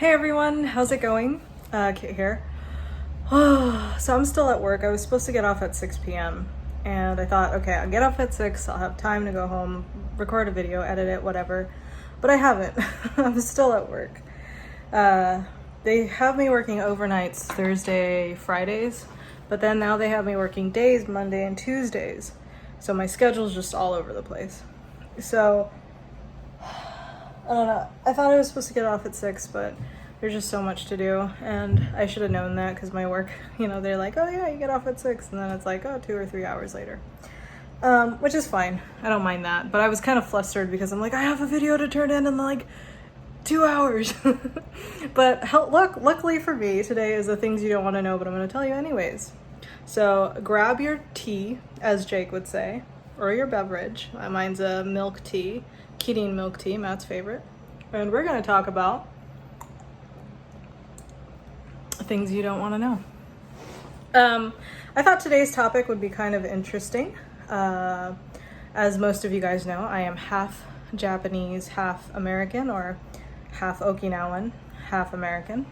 Hey everyone, how's it going? Kit here. So I'm still at work. I was supposed to get off at 6 p.m. and I thought, okay, I'll get off at 6, I'll have time to go home, record a video, edit it, whatever. But I haven't. I'm still at work. They have me working overnights Thursday, Fridays, but then now they have me working days, Monday and Tuesdays. So my schedule's just all over the place. So I don't know. I thought I was supposed to get off at 6, but there's just so much to do, and I should have known that because my work, they're like, oh yeah, you get off at 6, and then it's like, oh, 2 or 3 hours later. Which is fine. I don't mind that, but I was kind of flustered because I'm like, I have a video to turn in like 2 hours. But luckily for me, today is the things you don't want to know, but I'm going to tell you anyways. So grab your tea, as Jake would say, or your beverage. Mine's a milk tea, Keating milk tea, Matt's favorite. And we're going to talk about things you don't want to know. I thought today's topic would be kind of interesting. As most of you guys know, I am half Japanese, half American, or half Okinawan, half American.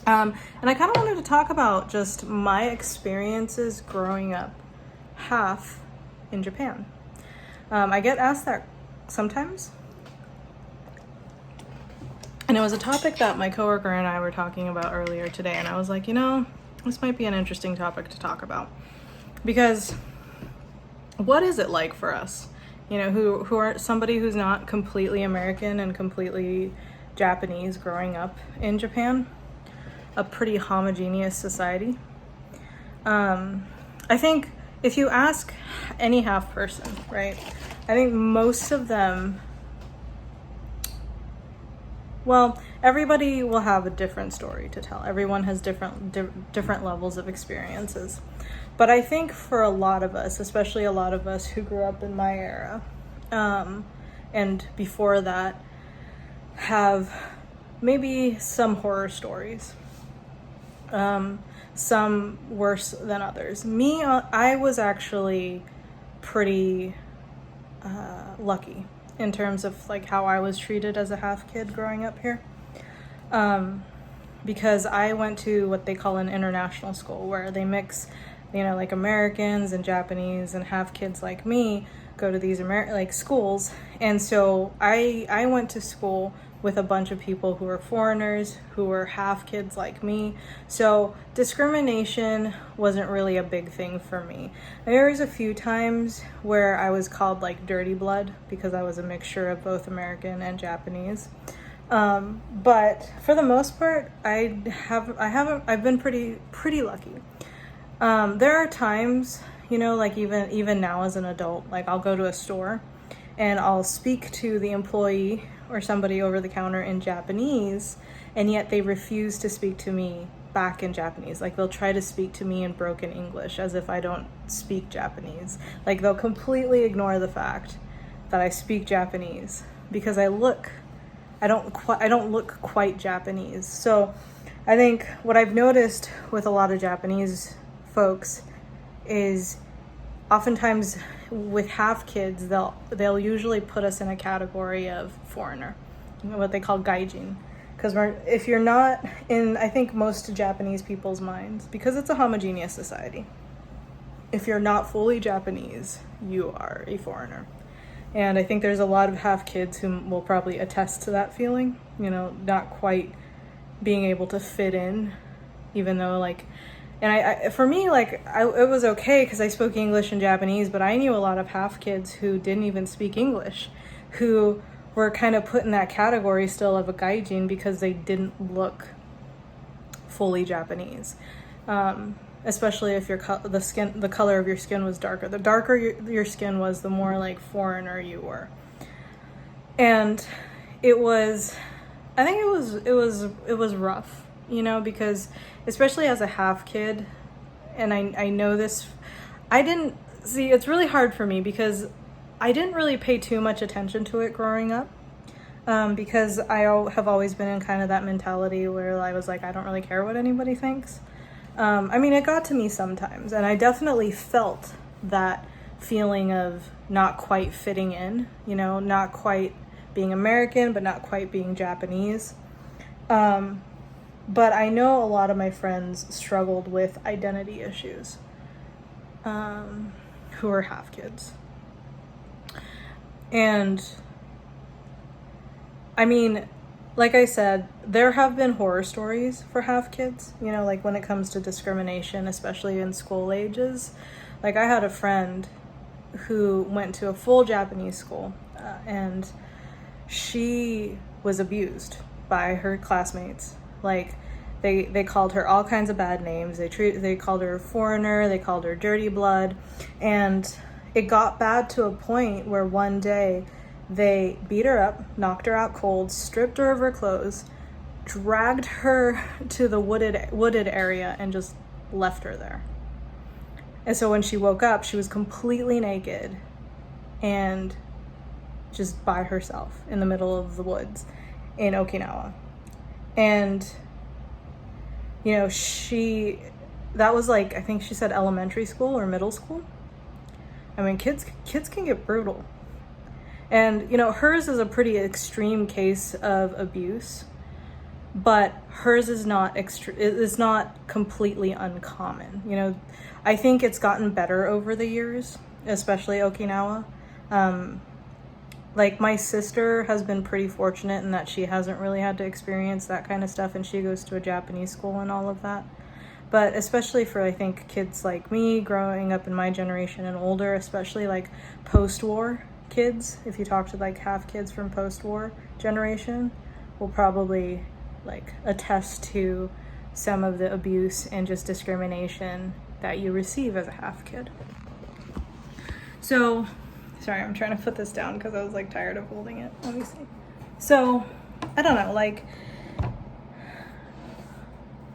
And I kind of wanted to talk about just my experiences growing up half in Japan. I get asked that sometimes. And it was a topic that my coworker and I were talking about earlier today. And I was like, this might be an interesting topic to talk about. Because what is it like for us, who are somebody who's not completely American and completely Japanese growing up in Japan, a pretty homogeneous society? I think if you ask any half person, right, I think most of them, well, everybody will have a different story to tell. Everyone has different levels of experiences. But I think for a lot of us, especially a lot of us who grew up in my era, and before that, have maybe some horror stories. Some worse than others. Me, I was actually pretty lucky in terms of like how I was treated as a half kid growing up here. Because I went to what they call an international school where they mix, like Americans and Japanese, and half kids like me go to these schools. And so I went to school with a bunch of people who were foreigners, who were half kids like me. So discrimination wasn't really a big thing for me. There was a few times where I was called like dirty blood because I was a mixture of both American and Japanese. But for the most part, I've been pretty lucky. There are times, like even now as an adult, like I'll go to a store and I'll speak to the employee or somebody over the counter in Japanese, and yet they refuse to speak to me back in Japanese. Like they'll try to speak to me in broken English as if I don't speak Japanese. Like they'll completely ignore the fact that I speak Japanese because I don't look quite Japanese. So I think what I've noticed with a lot of Japanese folks is oftentimes with half kids, they'll usually put us in a category of foreigner, what they call gaijin. Because if you're not in, I think most Japanese people's minds, because it's a homogeneous society, if you're not fully Japanese, you are a foreigner. And I think there's a lot of half kids who will probably attest to that feeling, not quite being able to fit in, even though and for me, it was okay because I spoke English and Japanese, but I knew a lot of half kids who didn't even speak English, who were kind of put in that category still of a gaijin because they didn't look fully Japanese. Especially if the color of your skin was darker. The darker your skin was, the more like foreigner you were. And it was rough, because especially as a half kid, and I know this, it's really hard for me because I didn't really pay too much attention to it growing up, because I have always been in kind of that mentality where I was like, I don't really care what anybody thinks. It got to me sometimes, and I definitely felt that feeling of not quite fitting in, not quite being American, but not quite being Japanese. But I know a lot of my friends struggled with identity issues, who are half kids. And I mean, like I said, there have been horror stories for half kids, you know, like when it comes to discrimination, especially in school ages. Like I had a friend who went to a full Japanese school, and she was abused by her classmates. Like they called her all kinds of bad names. They called her a foreigner, they called her dirty blood, and it got bad to a point where one day they beat her up, knocked her out cold, stripped her of her clothes, dragged her to the wooded area, and just left her there. And so when she woke up, she was completely naked and just by herself in the middle of the woods in Okinawa. And, you know, that was like, I think she said elementary school or middle school. I mean, kids can get brutal. And, you know, hers is a pretty extreme case of abuse, but hers is not completely uncommon. You know, I think it's gotten better over the years, especially Okinawa. Like my sister has been pretty fortunate in that she hasn't really had to experience that kind of stuff, and she goes to a Japanese school and all of that. But especially for, I think, kids like me growing up in my generation and older, especially like post-war kids, if you talk to like half kids from post-war generation, will probably like attest to some of the abuse and just discrimination that you receive as a half kid. So, sorry, I'm trying to put this down because I was like tired of holding it. Let me see. So, I don't know, like,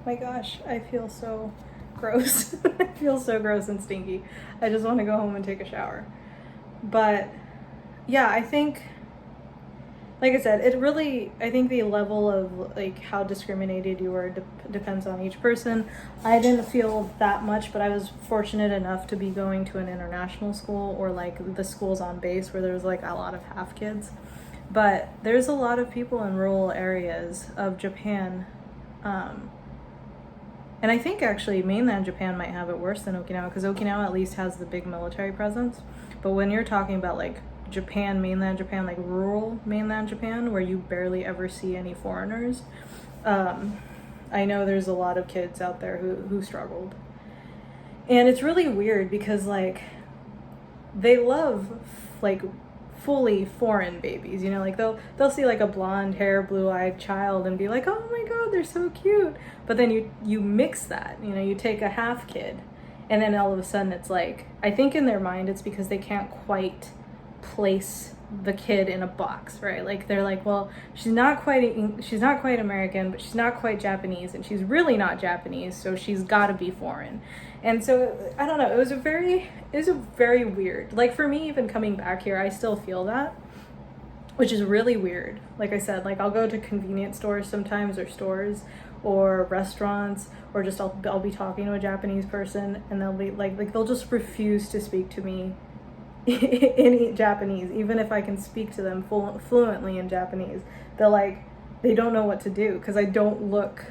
my gosh, I feel so gross. I feel so gross and stinky. I just want to go home and take a shower. But yeah, I think, like I said, I think the level of like how discriminated you were depends on each person. I didn't feel that much, but I was fortunate enough to be going to an international school, or like the schools on base where there was like a lot of half kids. But there's a lot of people in rural areas of Japan, and I think actually mainland Japan might have it worse than Okinawa, because Okinawa at least has the big military presence. But when you're talking about like Japan, mainland Japan, like rural mainland Japan, where you barely ever see any foreigners, I know there's a lot of kids out there who struggled. And it's really weird because like they love like fully foreign babies, you know, like they'll see like a blonde hair, blue-eyed child and be like, oh my god, they're so cute. But then you mix that, you know, you take a half kid, and then all of a sudden it's like, I think in their mind it's because they can't quite place the kid in a box, right? Like they're like, well, she's not quite American, but she's not quite Japanese, and she's really not Japanese, so she's got to be foreign. And so I don't know, it was a very weird, like for me even coming back here, I still feel that, which is really weird. Like I said, like I'll go to convenience stores sometimes, or stores or restaurants, or just I'll be talking to a Japanese person, and they'll be like they'll just refuse to speak to me in Japanese, even if I can speak to them fluently in Japanese. They don't know what to do because I don't look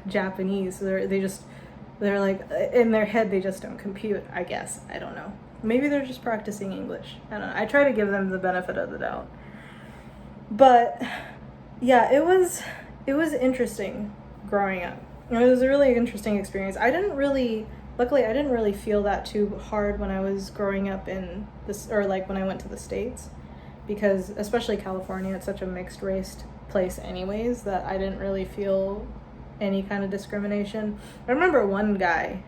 Japanese. They're like, in their head they just don't compute, I guess. I don't know. Maybe they're just practicing English. I don't know. I try to give them the benefit of the doubt. But yeah, it was interesting growing up. It was a really interesting experience. Luckily, I didn't really feel that too hard when I was growing up in this, or like when I went to the States, because especially California, it's such a mixed race place anyways, that I didn't really feel any kind of discrimination. I remember one guy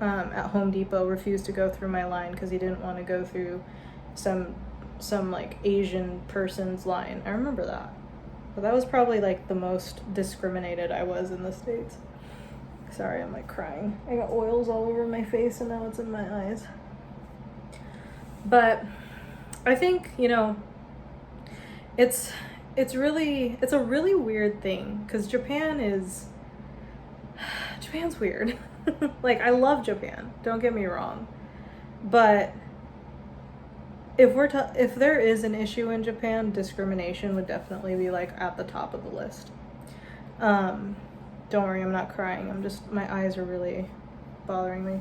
at Home Depot refused to go through my line because he didn't want to go through some like Asian person's line. I remember that. But that was probably like the most discriminated I was in the States. Sorry, I'm like crying. I got oils all over my face and now it's in my eyes. But I think, you know, it's a really weird thing, because Japan's weird. Like, I love Japan, don't get me wrong, but if there is an issue in Japan, discrimination would definitely be like at the top of the list. Don't worry, I'm not crying. My eyes are really bothering me.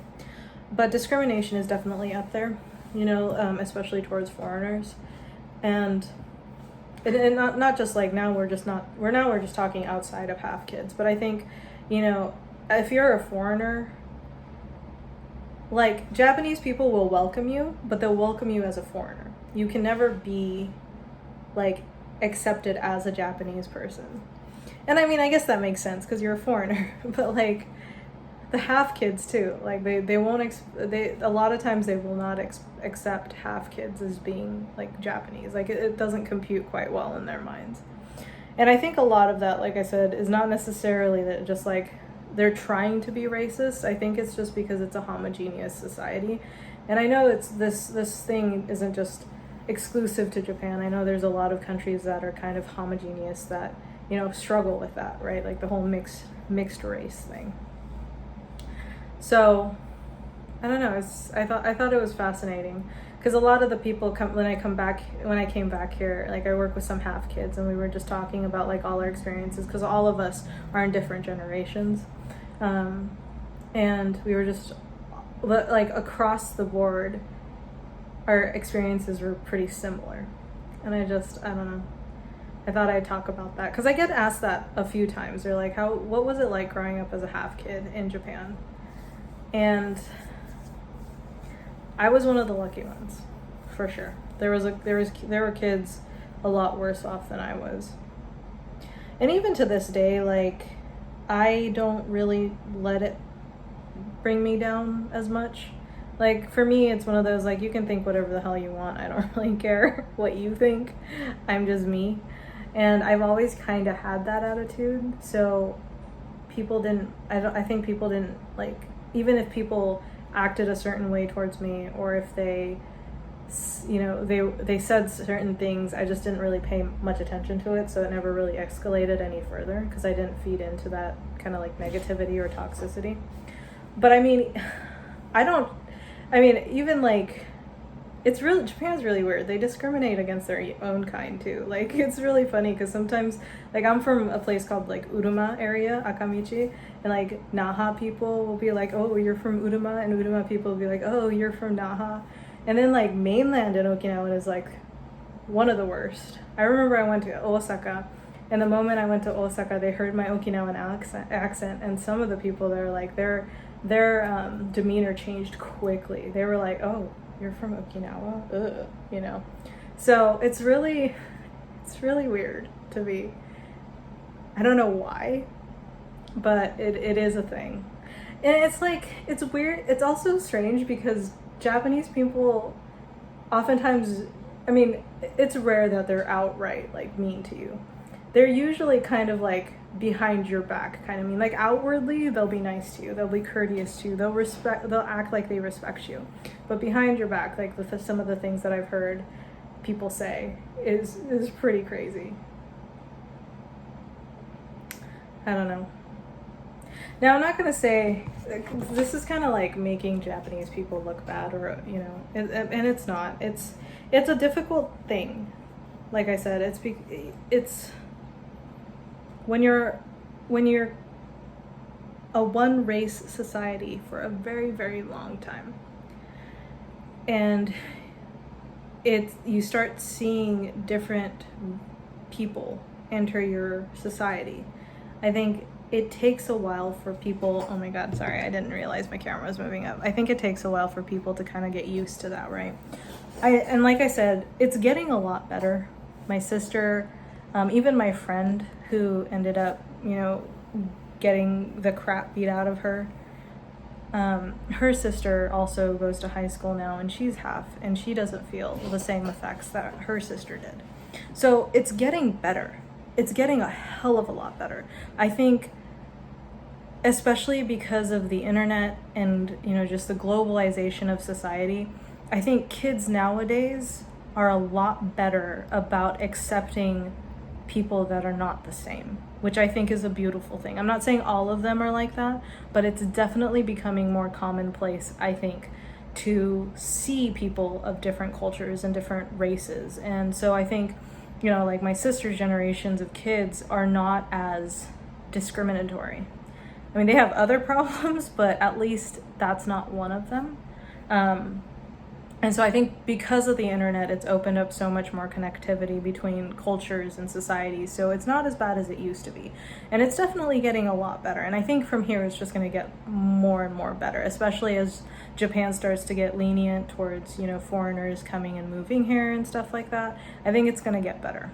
But discrimination is definitely up there, especially towards foreigners. And not just like now we're just talking outside of half kids, but I think, if you're a foreigner, like Japanese people will welcome you, but they'll welcome you as a foreigner. You can never be like accepted as a Japanese person. And I mean, I guess that makes sense because you're a foreigner, but like the half kids too, like they won't, a lot of times they will not accept half kids as being like Japanese. Like it doesn't compute quite well in their minds. And I think a lot of that, like I said, is not necessarily that just like they're trying to be racist. I think it's just because it's a homogeneous society. And I know it's this thing isn't just exclusive to Japan. I know there's a lot of countries that are kind of homogeneous that, struggle with that, right? Like the whole mixed race thing. So, I don't know. I thought it was fascinating because a lot of the people when I came back here, like I work with some half kids and we were just talking about like all our experiences because all of us are in different generations, and we were just like across the board, our experiences were pretty similar, and I don't know. I thought I'd talk about that because I get asked that a few times. They're like, what was it like growing up as a half kid in Japan? And I was one of the lucky ones, for sure. There were kids a lot worse off than I was. And even to this day, like, I don't really let it bring me down as much. Like, for me, it's one of those, like, you can think whatever the hell you want. I don't really care what you think. I'm just me. And I've always kind of had that attitude. So I think people didn't, like, even if people acted a certain way towards me, or if they said certain things, I just didn't really pay much attention to it, so it never really escalated any further because I didn't feed into that kind of like negativity or toxicity. But I mean, even like, Japan's really weird. They discriminate against their own kind too. Like, it's really funny because sometimes, like, I'm from a place called like Uruma area, Akamichi, and like Naha people will be like, oh, you're from Uruma, and Uruma people will be like, oh, you're from Naha. And then like mainland in Okinawa is like one of the worst. I remember I went to Osaka, and the moment I went to Osaka, they heard my Okinawan accent, and some of the people there, like their demeanor changed quickly. They were like, oh, you're from Okinawa? Ugh, So it's really weird to be. I don't know why, but it is a thing. And it's like, it's weird. It's also strange because Japanese people oftentimes, I mean, it's rare that they're outright like mean to you. They're usually kind of like behind your back kind of mean. Like outwardly, they'll be nice to you. They'll be courteous to you. They'll act like they respect you. But behind your back, like some of the things that I've heard people say is pretty crazy. I don't know. Now, I'm not going to say, this is kind of like making Japanese people look bad, or, and it's not. It's a difficult thing. Like I said, it's when you're a one race society for a very, very long time, and you start seeing different people enter your society. I think it takes a while for people, oh my God, sorry, I didn't realize my camera was moving up. I think it takes a while for people to kind of get used to that, right? And like I said, it's getting a lot better. My sister, even my friend who ended up, getting the crap beat out of her, her sister also goes to high school now, and she's half, and she doesn't feel the same effects that her sister did. So it's getting better. It's getting a hell of a lot better. I think, especially because of the internet and, just the globalization of society, I think kids nowadays are a lot better about accepting people that are not the same, which I think is a beautiful thing. I'm not saying all of them are like that, but it's definitely becoming more commonplace, I think, to see people of different cultures and different races. And so I think, you know, like my sister's generations of kids are not as discriminatory. I mean, they have other problems, but at least that's not one of them. And so I think because of the internet, it's opened up so much more connectivity between cultures and societies. So it's not as bad as it used to be. And it's definitely getting a lot better. And I think from here, it's just going to get more and more better, especially as Japan starts to get lenient towards, you know, foreigners coming and moving here and stuff like that. I think it's going to get better.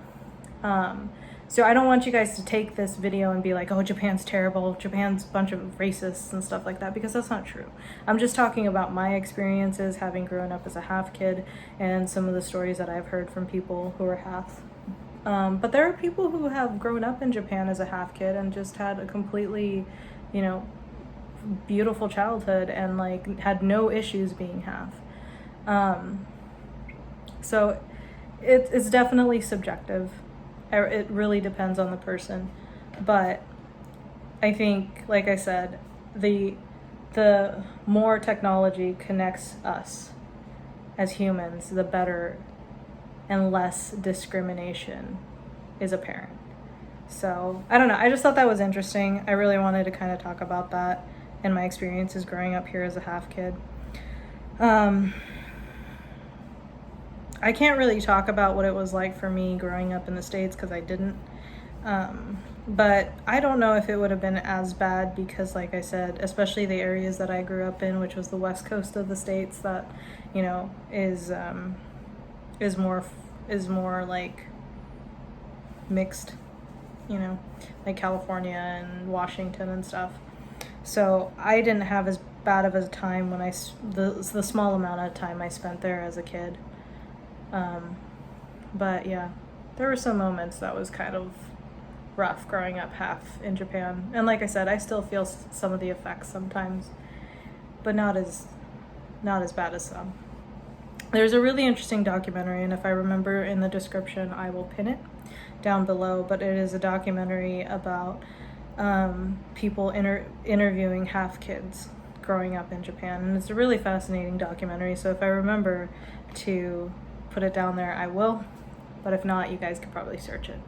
So I don't want you guys to take this video and be like, oh, Japan's terrible, Japan's a bunch of racists and stuff like that, because that's not true. I'm just talking about my experiences having grown up as a half kid and some of the stories that I've heard from people who are half. But there are people who have grown up in Japan as a half kid and just had a completely, you know, beautiful childhood and like had no issues being half. So it's definitely subjective. It really depends on the person, but I think, like I said, the more technology connects us as humans, the better and less discrimination is apparent. So I don't know, I just thought that was interesting. I really wanted to kind of talk about that and my experiences growing up here as a half kid. I can't really talk about what it was like for me growing up in the States because I didn't. But I don't know if it would have been as bad because, like I said, especially the areas that I grew up in, which was the west coast of the States, that, you know, is more like mixed, you know, like California and Washington and stuff. So I didn't have as bad of a time when the small amount of time I spent there as a kid. But yeah, there were some moments that was kind of rough growing up half in Japan. And like I said, I still feel some of the effects sometimes, but not as bad as some. There's a really interesting documentary, and if I remember in the description, I will pin it down below, but it is a documentary about people interviewing half kids growing up in Japan. And it's a really fascinating documentary, so if I remember to put it down there, I will, but if not, you guys could probably search it.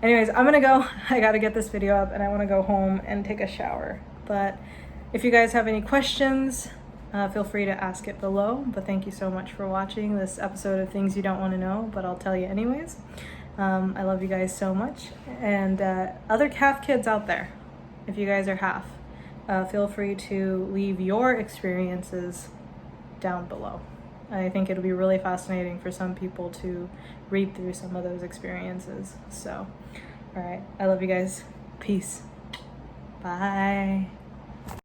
Anyways, I'm gonna go. I gotta get this video up and I want to go home and take a shower. But if you guys have any questions, feel free to ask it below. But thank you so much for watching this episode of Things You Don't Want to Know, but I'll tell you anyways. I love you guys so much. And other half kids out there, if you guys are half, feel free to leave your experiences down below. I think it'll be really fascinating for some people to read through some of those experiences. So, all right, I love you guys. Peace. Bye.